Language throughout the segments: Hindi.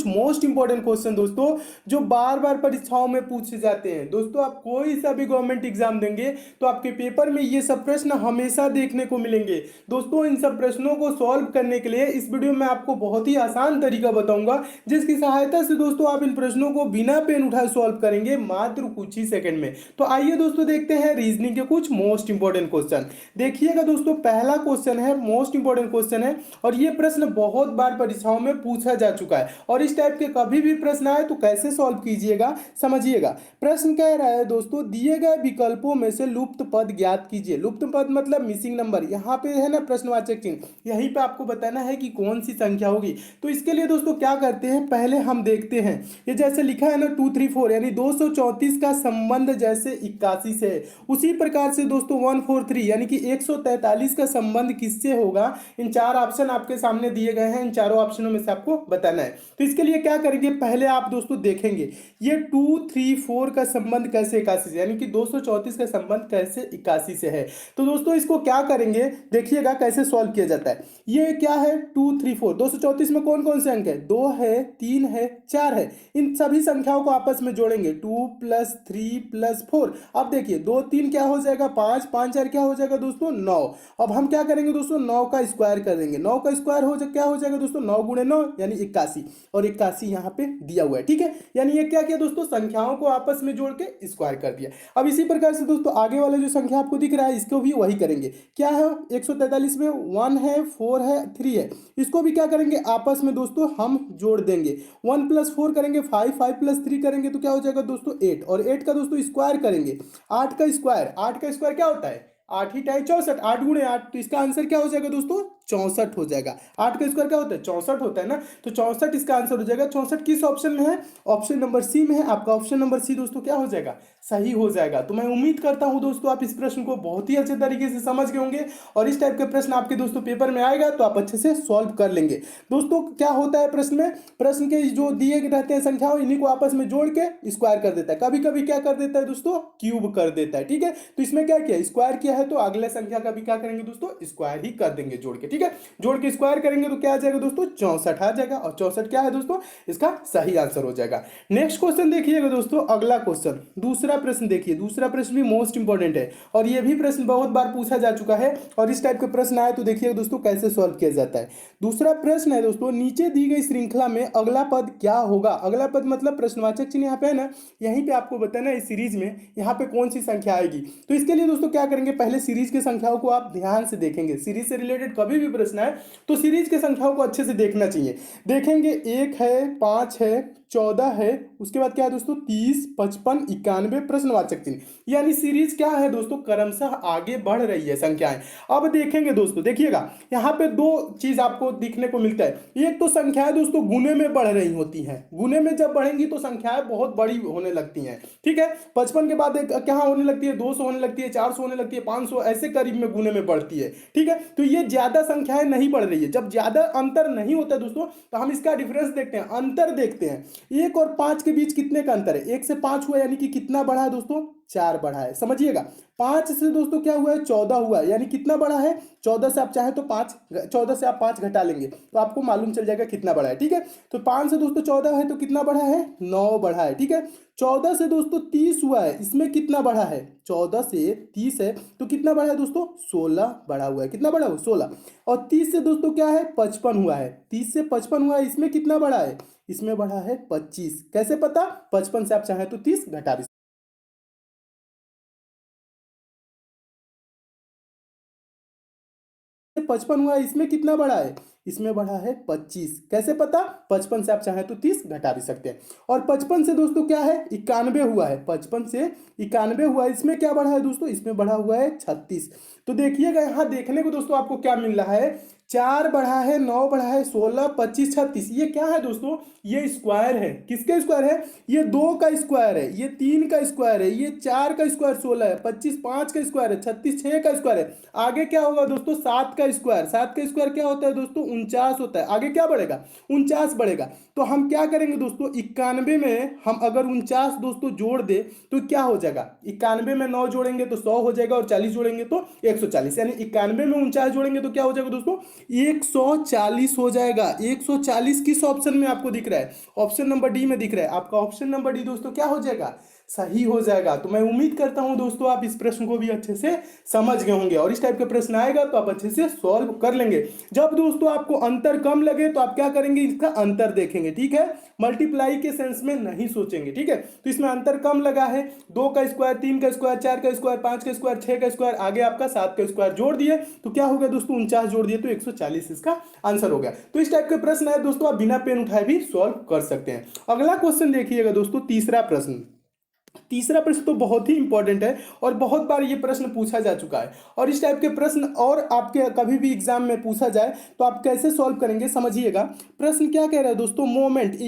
कुछ मोस्ट इंपॉर्टेंट क्वेश्चन दोस्तों जो बार बार परीक्षाओं में पूछे जाते हैं। दोस्तों आप कोई सा भी गवर्नमेंट एग्जाम देंगे तो आपके पेपर में ये सब प्रश्न हमेशा देखने को मिलेंगे। दोस्तों इन सब प्रश्नों को सॉल्व करने के लिए इस वीडियो में आपको बहुत ही आसान तरीका बताऊंगा, जिसकी सहायता से दोस्तों आप इन प्रश्नों को बिना पेन उठाए सॉल्व करेंगे मात्र कुछ ही सेकंड में। तो आइए दोस्तों देखते हैं रीजनिंग के कुछ मोस्ट इंपॉर्टेंट क्वेश्चन। देखिएगा दोस्तों, पहला क्वेश्चन है, मोस्ट इंपॉर्टेंट क्वेश्चन है और ये प्रश्न बहुत बार परीक्षाओं में पूछा जा चुका है और इस टाइप के कभी भी प्रश्न आए तो कैसे सॉल्व कीजिएगा समझिएगा। प्रश्न कह रहा है दोस्तों, दिए गए विकल्पों में से लुप्त पद ज्ञात कीजिए। लुप्त पद मतलब मिसिंग नंबर, यहाँ पे है ना प्रश्नवाचक चिन्ह, यहीं पे आपको बताना है कि कौन सी संख्या होगी। तो इसके लिए दोस्तों क्या करते हैं, पहले हम देखते हैं ये जैसे लिखा है ना 2 3 4 यानी 234 का संबंध जैसे 81 से है, उसी प्रकार से दोस्तों 143 यानी कि 143 का संबंध किससे होगा। इन चार ऑप्शन आपके सामने दिए गए हैं, इन चारों ऑप्शनों में से आपको बताना है। तो इसके लिए क्या करेंगे, पहले आप दोस्तों देखेंगे ये 2 3 4 का संबंध कैसे 81 से, यानी कि 234 का संबंध कैसे 81 से है। तो दोस्तों इसको क्या करेंगे, देखिएगा कैसे सॉल्व किया जाता है। ये क्या है 2 3 4, 234 में कौन कौन से अंक है, 2 है, 3 है, 4 है। इन सभी संख्याओं को आपस में जोड़ेंगे 2 + 3 + 4। अब देखिए 2 3 क्या हो जाएगा 5, 5 4 क्या हो जाएगा दोस्तों 9। अब हम क्या करेंगे दोस्तों 9 का स्क्वायर कर देंगे, 9 का स्क्वायर क्या हो जाएगा दोस्तों 9 × 9 यानी 81 और 81 यहाँ पे दिया हुआ है। ठीक है, यानी ये क्या किया दोस्तों, संख्याओं को आपस में जोड़ के स्क्वायर कर दिया। अब इसी प्रकार से दोस्तों आगे वाला जो संख्या आपको दिख रहा है इसको भी वही करेंगे। क्या है 143 में 1 है, 4 है, 3 है, इसको भी क्या करेंगे आपस में दोस्तों हम जोड़ देंगे। 1 + 4 करेंगे 5, 5 + 3 करेंगे तो क्या हो जाएगा दोस्तों 8 और 8 का दोस्तों स्क्वायर करेंगे। 8 का स्क्वायर, 8 का स्क्वायर क्या होता है 8 ही 64, 8 × 8, तो इसका आंसर क्या हो जाएगा दोस्तों 64 हो जाएगा। 8 का स्क्वायर क्या होता है 64 होता है ना, तो 64 इसका आंसर हो जाएगा। 64 किस ऑप्शन में है, ऑप्शन नंबर सी में है। आपका ऑप्शन नंबर सी दोस्तों क्या हो जाएगा, सही हो जाएगा। तो मैं उम्मीद करता हूं दोस्तों आप इस प्रश्न को बहुत ही अच्छे तरीके से समझ गए होंगे और इस टाइप के प्रश्न आपके दोस्तों पेपर में आएगा तो आप अच्छे से सॉल्व कर लेंगे। दोस्तों क्या होता है प्रश्न में, प्रश्न के जो दिए रहते हैं संख्याओं इन्हीं को आपस में जोड़ के स्क्वायर कर देता है, कभी कभी क्या कर देता है दोस्तों क्यूब कर देता है। ठीक है, तो इसमें क्या किया स्क्वायर किया है तो अगले संख्या का भी क्या करेंगे दोस्तों स्क्वायर ही कर देंगे जोड़ के। ठीक है, जोड़ के स्क्वायर करेंगे तो क्या आ जाएगा दोस्तों 64 आ जाएगा और 64 क्या है दोस्तों इसका सही आंसर हो जाएगा। नेक्स्ट क्वेश्चन देखिएगा दोस्तों, अगला क्वेश्चन दूसरा प्रश्न देखिए, दूसरा प्रश्न भी मोस्ट इंपॉर्टेंट है और यह भी प्रश्न बहुत बार पूछा जा चुका है और इस टाइप के प्रश्न आए तो देखिए दोस्तों कैसे सॉल्व किया जाता है। दूसरा प्रश्न है दोस्तों, नीचे दी गई श्रृंखला में अगला पद क्या होगा। अगला पद मतलब प्रश्नवाचक चिन्ह यहाँ पे है ना, यहीं पे आपको बताना है इस सीरीज में यहाँ पे कौन सी संख्या आएगी। तो इसके लिए दोस्तों क्या करेंगे, पहले सीरीज की संख्याओं को आप ध्यान से देखेंगे। सीरीज से रिलेटेड कभी भी प्रश्न है तो सीरीज के संख्याओं को अच्छे से देखना चाहिए। देखेंगे 1 है, 5 है, 14 है, उसके बाद क्या है दोस्तों 30, 55, 91 प्रश्नवाचक चिन्ह, यानी सीरीज क्या है दोस्तों क्रमशः आगे बढ़ रही है संख्याएं। अब देखेंगे दोस्तों, देखिएगा यहाँ पे दो चीज आपको दिखने को मिलता है। एक तो संख्याएं दोस्तों गुने में बढ़ रही होती हैं, गुने में जब बढ़ेंगी तो संख्याएं बहुत बड़ी होने लगती हैं। ठीक है, 55 के बाद क्या होने लगती है 200 होने लगती है, 400 होने लगती है, 500 ऐसे करीब में गुने में बढ़ती है। ठीक है, तो ये ज्यादा संख्याएं नहीं बढ़ रही है। जब ज्यादा अंतर नहीं होता दोस्तों तो हम इसका डिफरेंस देखते हैं, अंतर देखते हैं। 1 और 5 के बीच कितने का अंतर है, 1 से 5 हुआ यानी कि कितना बढ़ा है दोस्तों 4 बढ़ा है, समझिएगा। 5 से दोस्तों क्या हुआ है 14 हुआ है, यानी कितना बढ़ा है 14 से आप चाहे तो 5, 14 से आप 5 घटा लेंगे तो आपको मालूम चल जाएगा कितना बढ़ा है। ठीक है, तो 5 से दोस्तों 14 है तो कितना बढ़ा है 9 बढ़ा है। ठीक है, 14 से दोस्तों 30 हुआ है, इसमें कितना बढ़ा है 14 से 30 है तो कितना बढ़ा है दोस्तों 16 बढ़ा हुआ है। कितना बढ़ा हुआ 16, और 30 से दोस्तों क्या है 55 हुआ है, 30 से 55 हुआ है, इसमें कितना बढ़ा है, इसमें बढ़ा है 25। कैसे पता, 55 से आप चाहे तो 30 घटा भी 55 हुआ है, इसमें कितना बढ़ा है, इसमें बढ़ा है 25। कैसे पता, 55 से आप चाहे तो 30 घटा भी सकते हैं। और 55 से दोस्तों क्या है 91 हुआ है, 55 से 91 हुआ है, इसमें क्या बढ़ा है दोस्तों, इसमें बढ़ा हुआ है 36। तो देखिएगा यहाँ देखने को दोस्तों आपको क्या मिल रहा है, 4 बढ़ा है, 9 बढ़ा है, 16, 25, 36, ये क्या है दोस्तों, ये स्क्वायर है। किसके स्क्वायर है, ये 2 का स्क्वायर है, ये 3 का स्क्वायर है, ये 4 का स्क्वायर 16 है, 25 5 का स्क्वायर है, 36 6 का स्क्वायर है। आगे क्या होगा दोस्तों 7 का स्क्वायर, 7 का स्क्वायर क्या होता है दोस्तों 49 होता है। आगे क्या बढ़ेगा 49 बढ़ेगा। तो हम क्या करेंगे दोस्तों 91 में हम अगर 49 दोस्तों जोड़ दे तो क्या हो जाएगा, 91 में 9 जोड़ेंगे तो 100 हो जाएगा और 40 जोड़ेंगे तो 140, यानी 91 में 49 जोड़ेंगे तो क्या हो जाएगा दोस्तों 140 हो जाएगा। 140 किस ऑप्शन में आपको दिख रहा है? ऑप्शन नंबर डी में दिख रहा है। आपका ऑप्शन नंबर डी दोस्तों क्या हो जाएगा? सही हो जाएगा। तो मैं उम्मीद करता हूं दोस्तों आप इस प्रश्न को भी अच्छे से समझ गए होंगे, और इस टाइप का प्रश्न आएगा तो आप अच्छे से सॉल्व कर लेंगे। जब दोस्तों आपको अंतर कम लगे तो आप क्या करेंगे? इसका अंतर देखेंगे, ठीक है, मल्टीप्लाई के सेंस में नहीं सोचेंगे, ठीक है। तो इसमें अंतर कम लगा है, 2 का स्क्वायर, 3 का स्क्वायर, 4 का स्क्वायर, 5 का स्क्वायर, 6 का स्क्वायर, आगे आपका 7 का स्क्वायर जोड़ दिए तो क्या हो गया दोस्तों? 49 जोड़ दिए तो 140 इसका आंसर हो गया। तो इस टाइप के प्रश्न है दोस्तों, आप बिना पेन उठाए भी सॉल्व कर सकते हैं। अगला क्वेश्चन देखिएगा दोस्तों, तीसरा प्रश्न। तीसरा प्रश्न तो बहुत ही इंपॉर्टेंट है और बहुत बार ये प्रश्न पूछा जा चुका है, और इस टाइप के प्रश्न और आपके कभी भी एग्जाम में पूछा जाए तो आप कैसे सॉल्व करेंगे समझिएगा। प्रश्न क्या कह रहा है दोस्तों? मोमेंट,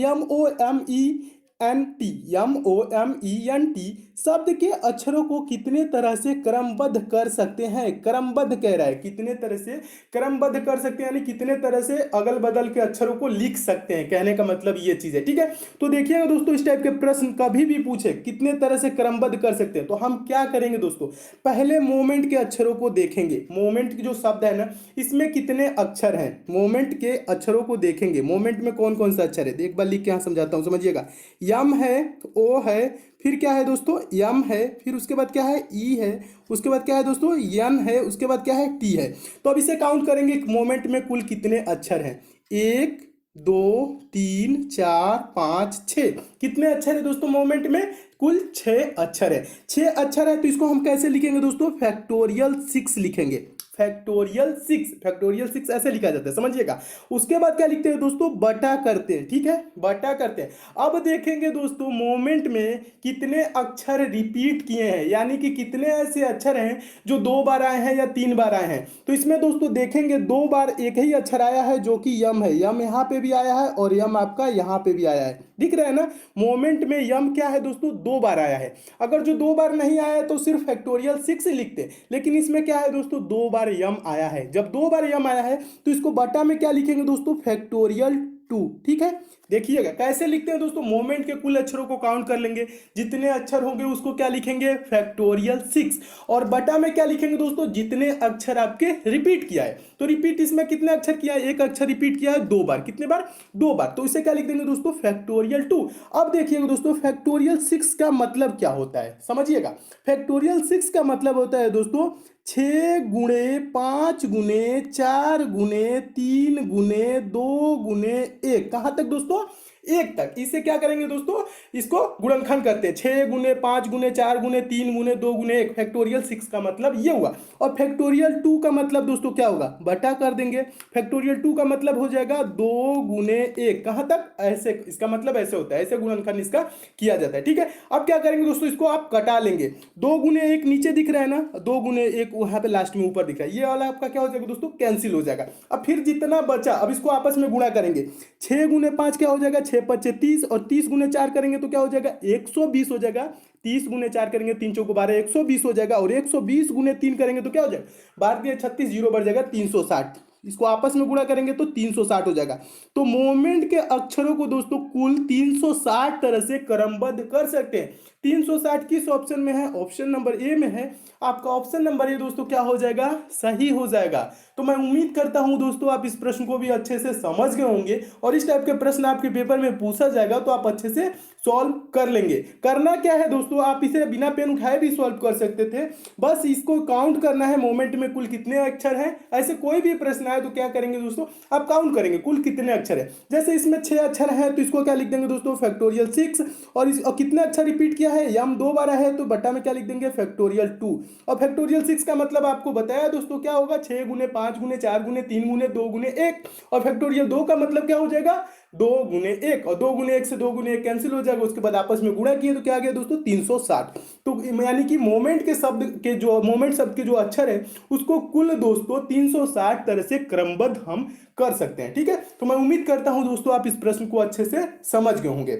MOMENT शब्द के अक्षरों को कितने तरह से क्रमबद्ध कर सकते हैं? क्रमबद्ध कह रहा है, कितने तरह से क्रमबद्ध कर सकते हैं, यानी कितने तरह से अगल बदल के अक्षरों को लिख सकते हैं, कहने का मतलब ये चीज है, ठीक है। तो देखिएगा दोस्तों, इस टाइप के प्रश्न कभी भी पूछे कितने तरह से क्रमबद्ध कर सकते हैं, तो हम क्या करेंगे दोस्तों? पहले मोमेंट के अक्षरों को देखेंगे। मोमेंट की जो शब्द है ना, इसमें कितने अक्षर हैं, मोमेंट के अक्षरों को देखेंगे। मोमेंट में कौन कौन सा अक्षर है, एक बार लिख के यहाँ समझाता हूँ, समझिएगा। यम है, ओ है, फिर क्या है दोस्तों? यम है, फिर उसके बाद क्या है? ई है, उसके बाद क्या है दोस्तों? यन है, उसके बाद क्या है? टी है। तो अब इसे काउंट करेंगे, मोमेंट में कुल कितने अक्षर हैं? 1 2 3 4 5 6। कितने अक्षर है दोस्तों मोमेंट में? कुल 6 अक्षर है। 6 अक्षर है तो इसको हम कैसे लिखेंगे दोस्तों? फैक्टोरियल 6 लिखेंगे। फैक्टोरियल 6 ऐसे लिखा जाता है, समझिएगा। उसके बाद क्या लिखते हैं दोस्तों? बटा करते हैं, ठीक है, बटा करते हैं। अब देखेंगे दोस्तों मोमेंट में कितने अक्षर रिपीट किए हैं, यानी कि कितने ऐसे अक्षर हैं जो 2 बार आए हैं या 3 बार आए हैं। तो इसमें दोस्तों देखेंगे 2 बार एक ही अक्षर आया है जो कि यम है। यम यहाँ पे भी आया है और यम आपका यहाँ पे भी आया है, दिख रहा है ना। मोमेंट में यम क्या है दोस्तों? 2 बार आया है। अगर जो 2 बार नहीं आया है तो सिर्फ फैक्टोरियल 6 लिखते, लेकिन इसमें क्या है दोस्तों? 2 बार यम आया है। जब 2 बार यम आया है तो इसको बटा में क्या लिखेंगे दोस्तों? फैक्टोरियल 2, ठीक है। देखिएगा कैसे लिखते हैं दोस्तों, मोमेंट के कुल अक्षरों को काउंट कर लेंगे, जितने अक्षर होंगे उसको क्या लिखेंगे? फैक्टोरियल 6। और बटा में क्या लिखेंगे दोस्तों? जितने अक्षर आपके रिपीट किया है। तो रिपीट इसमें कितने अक्षर किया है? एक अक्षर रिपीट किया है 2 बार। कितने बार? 2 बार। तो इसे क्या लिख देंगे दोस्तों? फैक्टोरियल 2। अब देखिएगा दोस्तों फैक्टोरियल 6 का मतलब क्या होता है, समझिएगा। फैक्टोरियल 6 का मतलब होता है दोस्तों 6 गुणे 5 गुणे 4 गुणे 3 गुणे 2 गुणे 1। कहां तक दोस्तों? 1 तक। इसे क्या करेंगे दोस्तों? इसको गुणनखंड करते हैं। 6 गुणे 5 गुणे 4 गुणे 3 गुणे 2 गुणे 1। फैक्टोरियल 6 का मतलब ये हुआ। और फैक्टोरियल 2 का मतलब दोस्तों क्या होगा? बटा कर देंगे। फैक्टोरियल 2 का मतलब हो जाएगा 2 गुणे 1। कहां तक? ऐसे, इसका मतलब ऐसे होता है, ऐसे गुणनखंड इसका किया जाता है, ठीक है। अब क्या करेंगे दोस्तों? इसको आप कटा लेंगे। 2 गुणे 1 नीचे दिख रहा है ना, 2 गुणे 1 वहां पे लास्ट में ऊपर दिख रहा है, ये वाला आपका क्या हो जाएगा दोस्तों? कैंसिल हो जाएगा। अब फिर जितना बचा, अब इसको आपस में गुणा करेंगे। 6 गुणे 5 क्या हो जाएगा? 6 5 30, और 30 गुणे 4 करेंगे तो क्या हो जाएगा? 120 हो जाएगा। 30 गुणे 4 करेंगे 3 चौको 12, 120 हो जाएगा। और 120 गुणे 3 करेंगे तो क्या हो जाएगा? 12 36, 0 बढ़ जाएगा 360। इसको आपस में गुणा करेंगे तो 360 हो जाएगा। तो मोमेंट के अक्षरों को दोस्तों कुल 360 तरह से क्रमबद्ध कर सकते हैं। 360 किस ऑप्शन में है? ऑप्शन नंबर ए में है। आपका ऑप्शन नंबर ए दोस्तों क्या हो जाएगा? सही हो जाएगा। तो मैं उम्मीद करता हूं दोस्तों आप इस प्रश्न को भी अच्छे से समझ गए होंगे, और इस टाइप के प्रश्न आपके पेपर में पूछा जाएगा तो आप अच्छे से सॉल्व कर लेंगे। करना क्या है दोस्तों, आप इसे बिना पेन उठाए भी सॉल्व कर सकते थे। बस इसको काउंट करना है, मोमेंट में कुल कितने अक्षर हैं। ऐसे कोई भी प्रश्न आए तो क्या करेंगे दोस्तों? आप काउंट करेंगे कुल कितने अक्षर है। जैसे इसमें 6 अक्षर हैं तो इसको क्या लिख देंगे दोस्तों? फैक्टोरियल 6। और कितने अक्षर रिपीट किया है? यम 2 बार है तो बटा में क्या लिख देंगे? फैक्टोरियल 2। और फैक्टोरियल 6 का मतलब आपको बताया दोस्तों क्या होगा? 6 गुणे 5 गुणे 4 गुणे 3 गुणे 2 गुणे 1। और फैक्टोरियल 2 का मतलब क्या हो जाएगा? 2 गुणे 1। और 2 गुणे 1 से 2 गुणे 1 कैंसिल हो जाएगा। उसके बाद आपस में गुणा किए तो क्या आ गया दोस्तों? 360। तो यानी कि मोमेंट के शब्द के जो मोमेंट शब्द के जो अक्षर है उसको कुल दोस्तों 360 तरह से क्रमबद्ध हम कर सकते हैं, ठीक है। तो मैं उम्मीद करता हूं दोस्तों आप इस प्रश्न को अच्छे से समझ गए होंगे।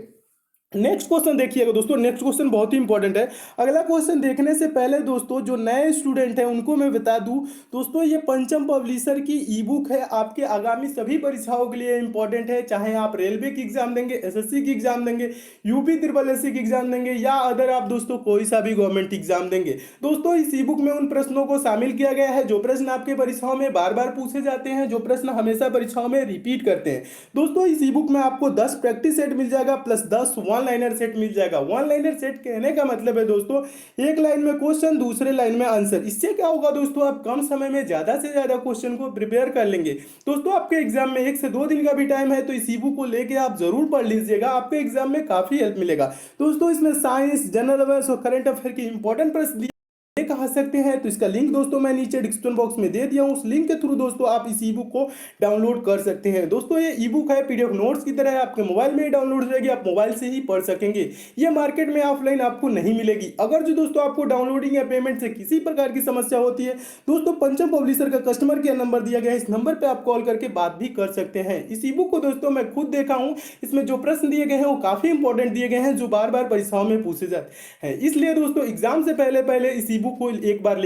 नेक्स्ट क्वेश्चन देखिएगा दोस्तों, नेक्स्ट क्वेश्चन बहुत ही इंपॉर्टेंट है। अगला क्वेश्चन देखने से पहले दोस्तों जो नए स्टूडेंट हैं उनको मैं बता दूं दोस्तों, ये पंचम पब्लिशर की ई बुक है, आपके आगामी सभी परीक्षाओं के लिए इंपॉर्टेंट है। चाहे आप रेलवे की एग्जाम देंगे, एसएससी की एग्जाम देंगे, यूपी ट्रिपल एससी की एग्जाम देंगे, या अदर आप दोस्तों कोई सा भी गवर्नमेंट एग्जाम देंगे दोस्तों, इस ई बुक में उन प्रश्नों को शामिल किया गया है जो प्रश्न आपके परीक्षाओं में बार बार पूछे जाते हैं, जो प्रश्न हमेशा परीक्षाओं में रिपीट करते हैं। दोस्तों इस ई बुक में आपको 10 प्रैक्टिस सेट मिल जाएगा प्लस 10 वन लाइनर सेट मिल जाएगा। वन लाइनर सेट कहने का मतलब है दोस्तों, एक लाइन में क्वेश्चन, दूसरे लाइन में आंसर। इससे क्या होगा दोस्तों, आप कम समय में ज्यादा से ज्यादा क्वेश्चन को प्रिपेयर कर लेंगे। दोस्तों आपके एग्जाम में 1 से 2 दिन का भी टाइम है, तो इस ई बुक को लेके आप जरूर पढ़ लीजिएगा, आपके एग्जाम में काफी हेल्प मिलेगा। दोस्तों इसमें साइंस, जनरल अवेयर्स और करंट अफेयर के इंपॉर्टेंट प्रश्न कहा सकते हैं, तो इसका लिंक दोस्तों मैं नीचे डिस्क्रिप्शन बॉक्स में दे दिया हूं। उस लिंक के थ्रू दोस्तों आप इस ई बुक को डाउनलोड कर सकते हैं। दोस्तों ये ई बुक है पीडीएफ नोट्स की तरह है, आपके मोबाइल में ही डाउनलोड हो जाएगी, आप मोबाइल से ही पढ़ सकेंगे। ये मार्केट में ऑफलाइन आपको नहीं मिलेगी। अगर जो दोस्तों आपको डाउनलोडिंग या पेमेंट से किसी प्रकार की समस्या होती है दोस्तों, पंचम पब्लिशर का कस्टमर केयर नंबर दिया गया है, इस नंबर पर आप कॉल करके बात भी कर सकते हैं। इस ई बुक को दोस्तों मैं खुद देखा हूं, इसमें जो प्रश्न दिए गए हैं वो काफी इंपॉर्टेंट दिए गए हैं, जो बार बार परीक्षाओं में पूछे जाते हैं। इसलिए दोस्तों एग्जाम से पहले पहले इस ई बुक को एक बार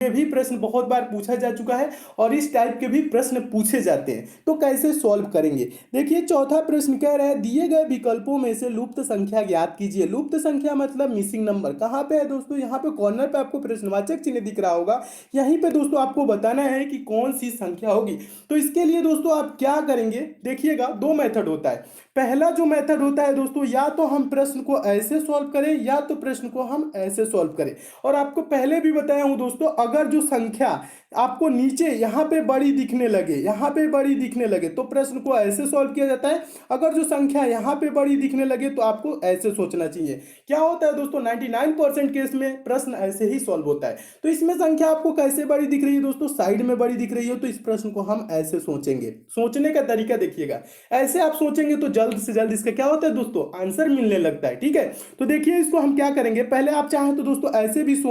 ये भी प्रश्न बहुत बार पूछा जा चुका है और इस टाइप के भी प्रश्न पूछे जाते हैं, तो कैसे सॉल्व करेंगे। देखिए चौथा प्रश्न कह रहा है दिए गए विकल्पों में से लुप्त संख्या ज्ञात कीजिए। लुप्त संख्या मतलब मिसिंग नंबर। कहाँ पे है दोस्तों, यहाँ पे कॉर्नर पे आपको प्रश्नवाचक चिन्ह दिख रहा होगा, यहीं पे दोस्तों आपको बताना है कि कौन सी संख्या होगी। तो इसके लिए दोस्तों आप क्या करेंगे, देखिएगा 2 मेथड होता है। पहला जो मेथड होता है दोस्तों, या तो हम प्रश्न को ऐसे सॉल्व करें या तो प्रश्न को हम ऐसे सॉल्व करें। और आपको पहले भी बताया हूं दोस्तों, अगर जो संख्या आपको नीचे यहाँ पे बड़ी दिखने लगे, यहाँ पे बड़ी दिखने लगे, तो प्रश्न को ऐसे सॉल्व किया जाता है। अगर जो संख्या यहाँ पे बड़ी दिखने लगे तो आपको ऐसे सोचना चाहिए। क्या होता है दोस्तों, 99% केस में प्रश्न ऐसे ही सॉल्व होता है। तो इसमें संख्या आपको कैसे बड़ी दिख रही है दोस्तों, साइड में बड़ी दिख रही है, तो इस प्रश्न को हम ऐसे सोचेंगे। सोचने का तरीका देखिएगा, ऐसे आप सोचेंगे तो जल्द से जल्द इसका क्या होता है दोस्तों, आंसर मिलने लगता है। ठीक है, तो देखिए इसको हम क्या करेंगे, पहले आप चाहें तो दोस्तों ऐसे भी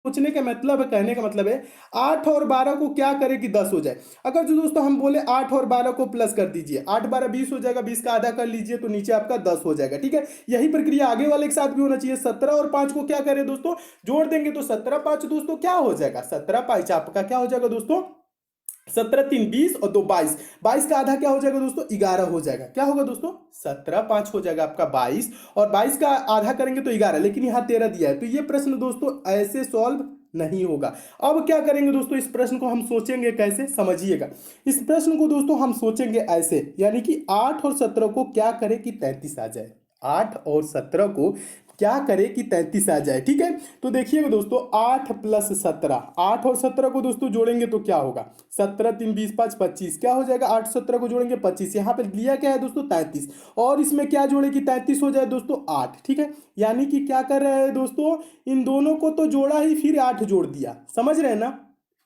सोचने का मतलब है, कहने का मतलब है 8 और 12 को क्या करें कि 10 हो जाए। अगर जो दोस्तों हम बोले 8 और 12 को प्लस कर दीजिए, 8 12 20 हो जाएगा, 20 का आधा कर लीजिए तो नीचे आपका 10 हो जाएगा। ठीक है, यही प्रक्रिया आगे वाले के साथ भी होना चाहिए। 17 और 5 को क्या करें दोस्तों, जोड़ देंगे तो 17 5 दोस्तों क्या हो जाएगा, 17 5 आपका क्या हो जाएगा दोस्तों, 17 3 20 और 2 22। 22 का आधा क्या हो जाएगा दोस्तों, 11 हो जाएगा। क्या होगा दोस्तों, 17 5 हो जाएगा आपका 22, और 22 का आधा करेंगे तो 11, लेकिन यहाँ 13 दिया है, तो ये प्रश्न दोस्तों ऐसे सॉल्व नहीं होगा। अब क्या करेंगे दोस्तों, इस प्रश्न को हम सोचेंगे कैसे, समझिएगा। इस प्रश्न को दोस्तों हम सोचेंगे ऐसे, यानी कि 8 और 17 को क्या करें कि 33 आ जाए। 8 और 17 को क्या करें कि 33 आ जाए। ठीक है, तो देखिएगा दोस्तों 8 प्लस 17, 8 और 17 को दोस्तों जोड़ेंगे तो क्या होगा, 17 3 20 5 25, क्या हो जाएगा, 8 17 को जोड़ेंगे 25। यहाँ पे लिया क्या है दोस्तों 33, और इसमें क्या जोड़े कि 33 हो जाए दोस्तों 8। ठीक है, यानी कि क्या कर रहे हैं दोस्तों, इन दोनों को तो जोड़ा ही फिर 8 जोड़ दिया। समझ रहे हैं ना,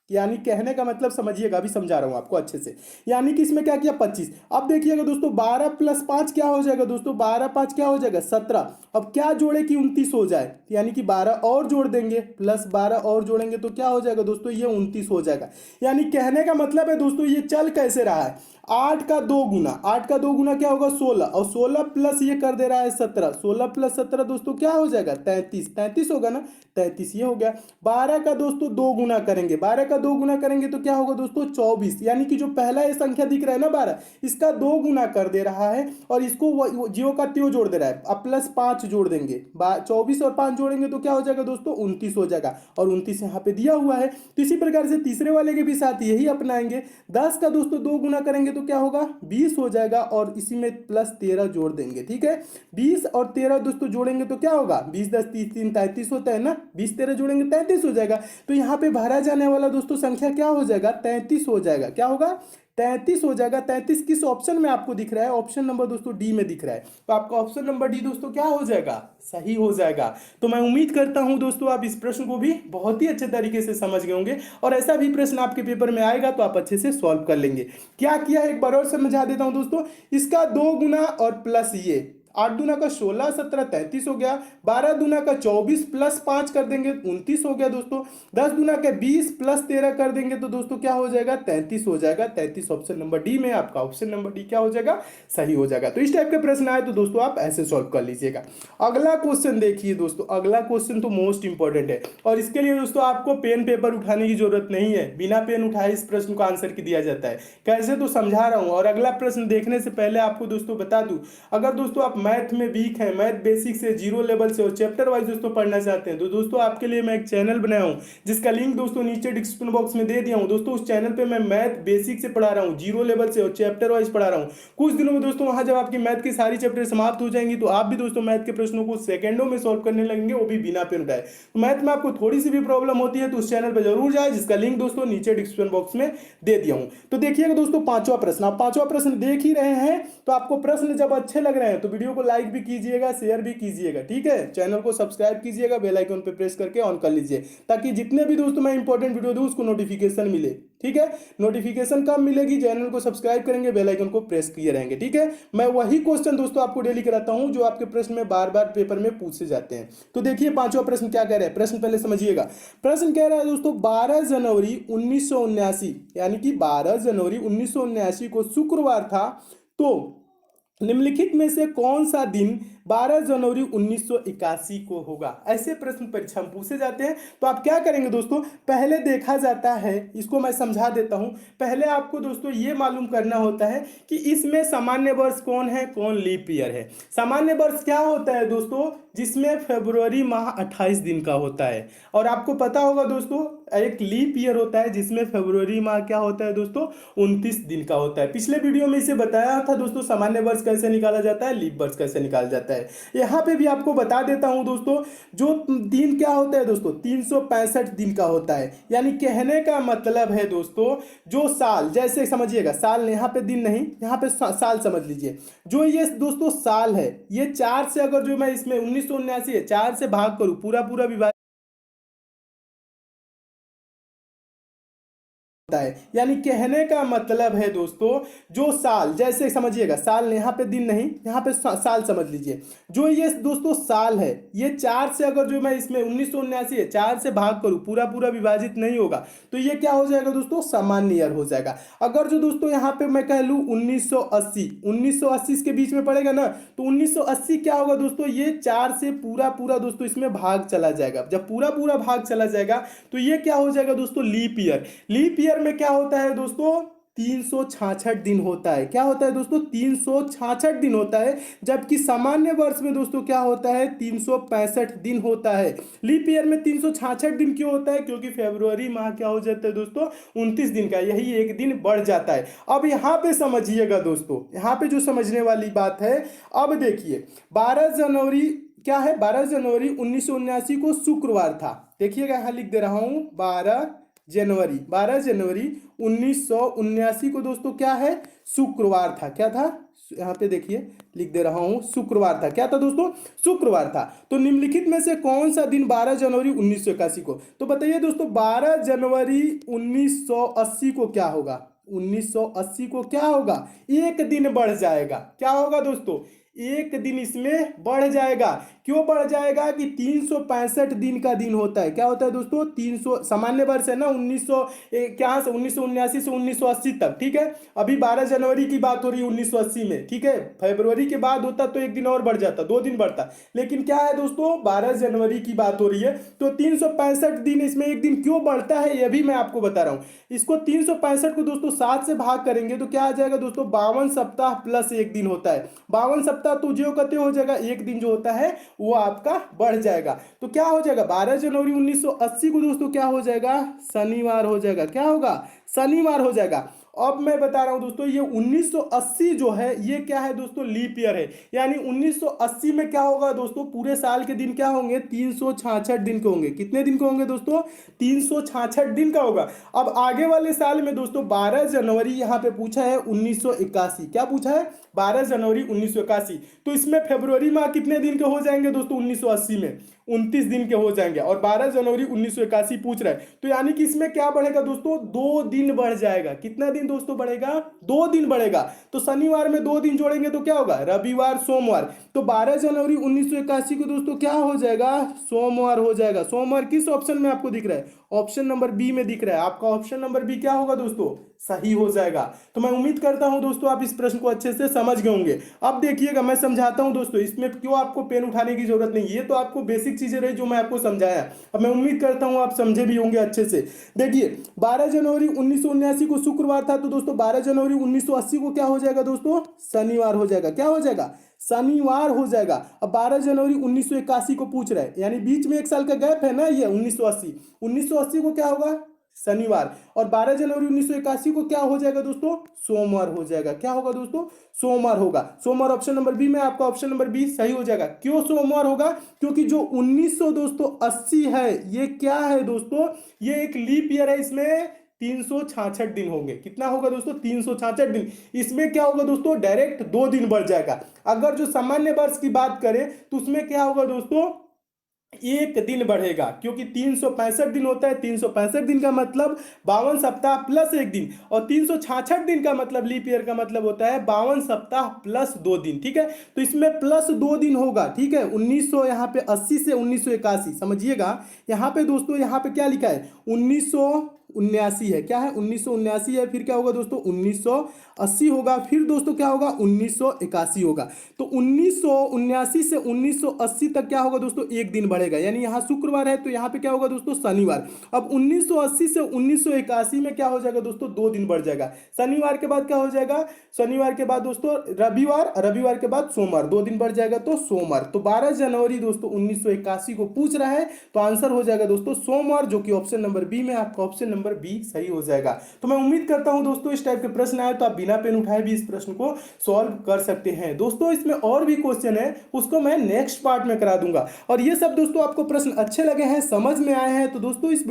यानी कहने का मतलब समझिएगा, अभी समझा रहा हूं आपको अच्छे से। यानी कि इसमें क्या किया 25। अब देखिएगा दोस्तों 12 प्लस 5 क्या हो जाएगा दोस्तों, 12 5 क्या हो जाएगा 17। अब क्या जोड़े कि 29 हो जाए, यानी कि 12 और जोड़ देंगे, प्लस 12 और जोड़ेंगे तो क्या हो जाएगा दोस्तों, ये 29 हो जाएगा। यानी कहने का मतलब है दोस्तों, ये चल कैसे रहा है, 8 का 2 गुना, 8 का 2 गुना क्या होगा 16, और 16 प्लस ये कर दे रहा है 17, 16 प्लस 17 दोस्तों क्या हो जाएगा 33, 33 होगा ना, 33 ये हो गया। 12 का दोस्तों 2 गुना करेंगे, 12 का 2 गुना करेंगे तो क्या होगा दोस्तों 24, यानी कि जो पहला ये संख्या दिख रहा है ना 12, इसका 2 गुना कर दे रहा है, और इसको जियो का त्यों जोड़ दे रहा है। अब प्लस 5 जोड़ देंगे, 24 और 5 जोड़ेंगे तो क्या हो जाएगा दोस्तों 29 हो जाएगा, और 29 यहाँ पे दिया हुआ है। तो इसी प्रकार से तीसरे वाले के भी साथ यही अपनाएंगे। 10 का दोस्तों 2 गुना करेंगे तो क्या होगा 20 हो जाएगा, और इसी में प्लस 13 जोड़ देंगे। ठीक है, 20 और 13 दोस्तों जोड़ेंगे तो क्या होगा, 20 10 30 3 33 होता है ना, 20 13 जोड़ेंगे 33 हो जाएगा। तो यहाँ पे भरा जाने वाला दोस्तों संख्या क्या हो जाएगा 33 हो जाएगा। क्या होगा 33 हो जाएगा। 33 किस ऑप्शन में आपको दिख रहा है, ऑप्शन नंबर दोस्तों डी में दिख रहा है, तो आपका ऑप्शन नंबर डी दोस्तों क्या हो जाएगा, सही हो जाएगा। तो मैं उम्मीद करता हूं दोस्तों आप इस प्रश्न को भी बहुत ही अच्छे तरीके से समझ गए होंगे, और ऐसा भी प्रश्न आपके पेपर में आएगा तो आप अच्छे से सॉल्व कर लेंगे। क्या किया है एक बार और समझा देता हूं दोस्तों, इसका 2 गुना और प्लस ये 8 दूना का 16, 17, 33 हो गया। 12 दूना का 24 प्लस 5 कर देंगे 29 हो गया दोस्तों। 10 दूना का 20 प्लस 13 कर देंगे तो दोस्तों क्या हो जाएगा, 33 हो जाएगा। 33 ऑप्शन नंबर डी में, आपका ऑप्शन नंबर डी क्या हो जाएगा, सही हो जाएगा। तो इस टाइप के प्रश्न आए तो दोस्तों आप ऐसे सॉल्व कर लीजिएगा। अगला क्वेश्चन देखिए दोस्तों, अगला क्वेश्चन तो मोस्ट इंपॉर्टेंट है और इसके लिए दोस्तों आपको पेन पेपर उठाने की जरूरत नहीं है, बिना पेन उठाए इस प्रश्न को आंसर की दिया जाता है। कैसे तो समझा रहा हूं। और अगला प्रश्न देखने से पहले आपको दोस्तों बता दूं, अगर दोस्तों आप मैथ में वीक हैं, मैथ बेसिक से, जीरो लेवल से और चैप्टर वाइज दोस्तों पढ़ना चाहते हैं, तो दोस्तों आपके लिए मैं एक चैनल बनाया हूं जिसका लिंक दोस्तों नीचे डिस्क्रिप्शन बॉक्स में दे दिया हूं। दोस्तों उस चैनल पे मैं मैथ बेसिक से पढ़ा रहा हूं, जीरो लेवल से और चैप्टर वाइज पढ़ा रहा हूं। कुछ दिनों में दोस्तों वहां जब आपकी मैथ की सारी चैप्टर समाप्त हो जाएंगी तो आप भी दोस्तों मैथ के प्रश्नों को सेकंडों में सॉल्व करने लगेंगे, वो भी बिना पेन उठाए। तो मैथ में आपको थोड़ी सी भी प्रॉब्लम होती है तो उस चैनल पर जरूर जाए, जिसका लिंक दोस्तों नीचे डिस्क्रिप्शन बॉक्स में दे दिया हूं। तो देखिएगा दोस्तों पांचवा प्रश्न, आप पांचवा प्रश्न देख ही रहे हैं, तो आपको प्रश्न जब अच्छे लग रहे हैं तो वीडियो को लाइक भी कीजिएगा, शेयर भी कीजिएगा, ठीक है। चैनल को सब्सक्राइब कीजिएगा, बेल आइकन पे प्रेस करके ऑन कर लीजिए, ताकि जितने भी दोस्तों मैं इंपॉर्टेंट वीडियो दूं उसको नोटिफिकेशन मिले, ठीक है। नोटिफिकेशन कब मिलेगी, चैनल को सब्सक्राइब करेंगे, बेल आइकन को प्रेस किए रहेंगे, ठीक है। मैं वही क्वेश्चन दोस्तों आपको डेली कराता हूं जो आपके प्रश्न में बार बार पेपर में पूछे जाते हैं। तो देखिए पांचवा प्रश्न क्या कह रहा है, प्रश्न पहले समझिएगा। प्रश्न कह रहा है दोस्तों 12 जनवरी 1979, यानी कि 12 जनवरी 1979 को शुक्रवार था, तो निम्नलिखित में से कौन सा दिन 12 जनवरी 1981 को होगा। ऐसे प्रश्न परीक्षा में पूछे जाते हैं। तो आप क्या करेंगे दोस्तों, पहले देखा जाता है, इसको मैं समझा देता हूं। पहले आपको दोस्तों ये मालूम करना होता है कि इसमें सामान्य वर्ष कौन है, कौन लीप ईयर है। सामान्य वर्ष क्या होता है दोस्तों, जिसमें फरवरी माह 28 दिन का होता है। और आपको पता होगा दोस्तों एक लीप ईयर होता है जिसमें फरवरी माह क्या होता है दोस्तों, 29 दिन का होता है। पिछले वीडियो में इसे बताया था दोस्तों सामान्य वर्ष कैसे निकाला जाता है, लीप वर्ष कैसे निकाला जाता है। यहाँ पे भी आपको बता देता हूं दोस्तों, जो दिन क्या होता है दोस्तों, 365 दिन का होता है। यानी कहने का मतलब है दोस्तों, जो साल, जैसे समझिएगा साल, यहाँ पे दिन नहीं, यहाँ पे साल समझ लीजिए। जो ये दोस्तों साल है, ये 4 से, अगर जो मैं इसमें 1979 है 4 से भाग करूं, पूरा पूरा विभाजन है। यानी कहने का मतलब है दोस्तों, जो साल, जैसे समझिएगा साल, यहाँ पे दिन नहीं, यहाँ पे साल समझ लीजिए। जो ये दोस्तों साल है, ये 4 से, अगर जो मैं इसमें 1979 है 4 से भाग करूं, पूरा पूरा विभाजित नहीं होगा, तो ये क्या हो जाएगा दोस्तों, सामान्य ईयर हो जाएगा। अगर जो दोस्तों यहाँ पे मैं कह लूं 1980 इसके बीच में पड़ेगा ना, तो 1980 क्या होगा दोस्तों, ये 4 से पूरा पूरा दोस्तों इसमें भाग चला जाएगा। जब पूरा पूरा भाग चला जाएगा तो ये क्या हो जाएगा दोस्तों, लीप ईयर। लीप ईयर में क्या होता है दोस्तों, 366 दिन होता है। क्या होता है दोस्तों, 366 दिन होता है। जबकि सामान्य वर्ष में दोस्तों क्या होता है, 365 दिन होता है। लीप ईयर में 366 दिन क्यों होता है, क्योंकि फरवरी माह क्या हो जाता है दोस्तों, 29 दिन का, यही एक दिन बढ़ जाता है। अब यहाँ पे समझिएगा दोस्तों, यहाँ पे जो समझने वाली बात है, अब देखिए 12 जनवरी क्या है, 12 जनवरी 1979 को शुक्रवार था। देखिएगा यहाँ लिख दे रहा हूं, 12 जनवरी 1979 को दोस्तों क्या है, शुक्रवार था। क्या था, यहाँ पे देखिए लिख दे रहा हूं, शुक्रवार था। क्या था दोस्तों, शुक्रवार था। तो निम्नलिखित में से कौन सा दिन 12 जनवरी 1981 को, तो बताइए दोस्तों 12 जनवरी 1980 को क्या होगा, 1980 को क्या होगा, एक दिन बढ़ जाएगा। क्या होगा दोस्तों, एक दिन इसमें बढ़ जाएगा। क्यों बढ़ जाएगा कि 365 दिन का दिन होता है। क्या होता है दोस्तों, 300 सामान्य वर्ष है ना, 1900 क्या से 1979 से 1980 तक, ठीक है। अभी 12 जनवरी की बात हो रही है 1980 में, ठीक है। फरवरी के बाद होता तो एक दिन और बढ़ जाता, 2 दिन बढ़ता। लेकिन क्या है दोस्तों, 12 जनवरी की बात हो रही है, तो 365 दिन, इसमें एक दिन क्यों बढ़ता है ये भी मैं आपको बता रहा हूं। इसको 365 को दोस्तों 7 से भाग करेंगे तो क्या आ जाएगा दोस्तों, 52 सप्ताह प्लस एक दिन होता है। 52 सप्ताह तो जो कहते हो जाएगा, एक दिन जो होता है वो आपका बढ़ जाएगा। तो क्या हो जाएगा, 12 जनवरी 1980 को दोस्तों क्या हो जाएगा, शनिवार हो जाएगा। क्या होगा, शनिवार हो जाएगा। अब मैं बता रहा हूं दोस्तों, ये 1980 जो है ये क्या है दोस्तों, लीप ईयर है। यानी 1980 में क्या होगा दोस्तों, पूरे साल के दिन क्या होंगे, 366 दिन के होंगे। कितने दिन के होंगे दोस्तों, 366 दिन का होगा। अब आगे वाले साल में दोस्तों 12 जनवरी यहां पे पूछा है 1981। क्या पूछा है, 12 जनवरी 1981। तो इसमें फरवरी माह कितने दिन के हो जाएंगे दोस्तों, 1980 में 29 दिन के हो जाएंगे, और 12 जनवरी 1981 पूछ रहा है, तो यानी कि इसमें क्या बढ़ेगा दोस्तों, 2 दिन बढ़ जाएगा। कितना दिन दोस्तों बढ़ेगा, 2 दिन बढ़ेगा। तो शनिवार में 2 दिन जोड़ेंगे तो क्या होगा, रविवार सोमवार। तो 12 जनवरी 1981 को दोस्तों क्या हो जाएगा, सोमवार हो जाएगा। सोमवार किस ऑप्शन में आपको दिख रहा है, ऑप्शन नंबर बी में दिख रहा है। आपका ऑप्शन नंबर बी क्या होगा दोस्तों, सही हो जाएगा। तो मैं उम्मीद करता हूं दोस्तों आप इस प्रश्न को अच्छे से समझ गए होंगे। अब देखिएगा मैं समझाता हूं दोस्तों, इसमें क्यों आपको पेन उठाने की जरूरत नहीं, ये तो आपको बेसिक चीजें रही जो मैं आपको समझाया। अब मैं उम्मीद करता हूं आप समझे भी होंगे अच्छे से। देखिए 12 जनवरी 1979 को शुक्रवार था, तो दोस्तों 12 जनवरी 1980 को क्या हो जाएगा दोस्तों, शनिवार हो जाएगा। क्या हो जाएगा, शनिवार हो जाएगा। अब 12 जनवरी 1981 को पूछ रहा है, यानी बीच में 1 साल का गैप है ना, ये 1980 को क्या होगा, शनिवार। और 12 जनवरी 1981 को क्या हो जाएगा दोस्तों, सोमवार हो जाएगा। क्या होगा दोस्तों, सोमवार होगा। सोमवार ऑप्शन नंबर बी में, आपका ऑप्शन नंबर बी सही हो जाएगा। क्यों सोमवार होगा, क्योंकि जो 1900 दोस्तों 80 है, ये क्या है दोस्तों, ये एक लीप ईयर है। इसमें 366 दिन होंगे। कितना होगा दोस्तों, 366 दिन। इसमें क्या होगा दोस्तों, डायरेक्ट 2 दिन बढ़ जाएगा। अगर जो सामान्य वर्ष की बात करें तो उसमें क्या होगा दोस्तों, 1 दिन बढ़ेगा, क्योंकि 365 दिन होता है। 365 दिन का मतलब 52 सप्ताह प्लस 1 दिन, और 366 दिन का मतलब लीप ईयर का मतलब होता है 52 सप्ताह प्लस 2 दिन। ठीक है, तो इसमें प्लस 2 दिन होगा। ठीक है, 1900 यहाँ पे 80 से 1981 समझिएगा। यहाँ पे दोस्तों, यहाँ पे क्या लिखा है, 1979 है। क्या है, 1979 है। फिर क्या होगा दोस्तों, 1980 होगा। फिर दोस्तों क्या होगा, 1981 होगा। तो 1979 से 1980 तक क्या होगा दोस्तों, 1 दिन बढ़ेगा। यानी यहाँ शुक्रवार है तो यहाँ पे क्या होगा दोस्तों, शनिवार। अब 1980 से 1981 में क्या हो जाएगा दोस्तों, 2 दिन बढ़ जाएगा। शनिवार के बाद क्या हो जाएगा, शनिवार के बाद दोस्तों रविवार, रविवार के बाद सोमवार, 2 दिन बढ़ जाएगा तो सोमवार। तो 12 जनवरी दोस्तों 1981 को पूछ रहा है, तो आंसर हो जाएगा दोस्तों सोमवार, जो कि ऑप्शन नंबर बी में, आपका ऑप्शन नंबर बी सही हो जाएगा। तो मैं उम्मीद करता हूं दोस्तों इस टाइप के प्रश्न आए तो आप बिना पेन उठाए भी इस प्रश्न को सॉल्व कर सकते हैं। दोस्तों इसमें और भी क्वेश्चन है, उसको मैं नेक्स्ट पार्ट में करा दूंगा। और ये सब दोस्तों आपको प्रश्न अच्छे लगे हैं, समझ में आए हैं, तो दोस्तों इस